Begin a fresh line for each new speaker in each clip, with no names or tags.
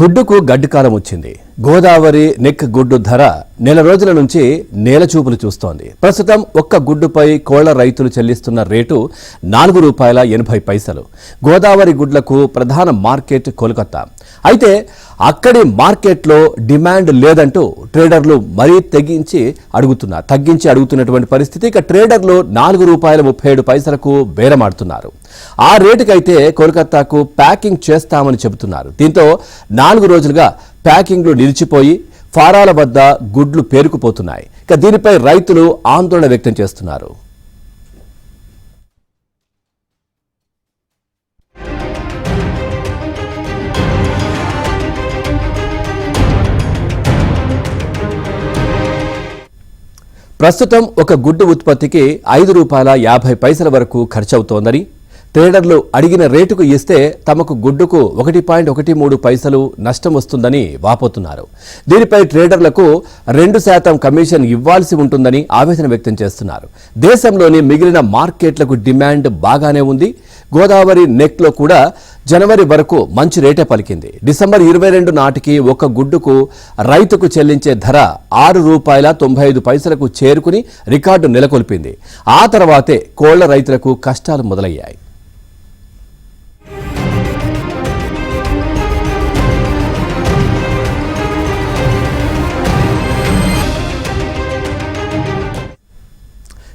గుడ్డుకు గడ్డికాలం వచ్చింది. గోదావరి నెక్ గుడ్డు ధర నెల రోజుల నుంచి నేలచూపులు చూస్తోంది. ప్రస్తుతం ఒక్క గుడ్డుపై కోళ్ల రైతులు చెల్లిస్తున్న రేటు ₹4.80. గోదావరి గుడ్లకు ప్రధాన మార్కెట్ కోల్కతా. అయితే అక్కడి మార్కెట్లో డిమాండ్ లేదంటూ ట్రేడర్లు మరీ తగ్గించి అడుగుతున్నటువంటి పరిస్థితి. ఇక ట్రేడర్లు ₹4.37కు బేరమాడుతున్నారు. ఆ రేటుకైతే కోల్కతాకు ప్యాకింగ్ చేస్తామని చెబుతున్నారు. దీంతో 4 రోజులుగా ప్యాకింగ్లు నిలిచిపోయి ఫారాల వద్ద గుడ్లు పేరుకుపోతున్నాయి. ఇక దీనిపై రైతులు ఆందోళన వ్యక్తం చేస్తున్నారు. ప్రస్తుతం ఒక గుడ్డు ఉత్పత్తికి ₹5.50 వరకు ఖర్చవుతోందని, ట్రేడర్లు అడిగిన రేటుకు ఇస్తే తమకు గుడ్డుకు 1.13 నష్టం వస్తుందని వాపోతున్నారు. దీనిపై ట్రేడర్లకు 2% కమిషన్ ఇవ్వాల్సి ఉంటుందని ఆవేదన వ్యక్తం చేస్తున్నారు. దేశంలోని మిగిలిన మార్కెట్లకు డిమాండ్ బాగానే ఉంది. గోదావరి నెక్లో కూడా జనవరి వరకు మంచి రేటే పలికింది. డిసెంబర్ 22 నాటికి ఒక గుడ్డుకు రైతుకు చెల్లించే ధర ₹6.95కు చేరుకుని రికార్డు నెలకొల్పింది. ఆ తర్వాతే కోళ్ల రైతులకు కష్టాలు మొదలయ్యాయి.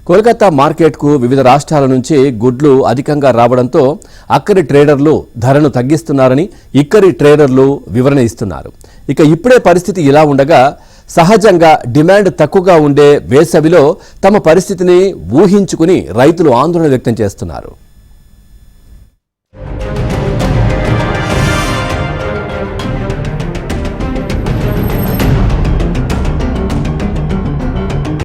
కోల్కతా మార్కెట్కు వివిధ రాష్ట్రాల నుంచి గుడ్లు అధికంగా రావడంతో అక్కడి ట్రేడర్లు ధరను తగ్గిస్తున్నారని ఇక్కడి ట్రేడర్లు వివరణ ఇస్తున్నారు. ఇక ఇప్పుడే పరిస్థితి ఇలా ఉండగా సహజంగా డిమాండ్ తక్కువగా ఉండే వేసవిలో తమ పరిస్థితిని ఊహించుకుని రైతులు ఆందోళన వ్యక్తం చేస్తున్నారు.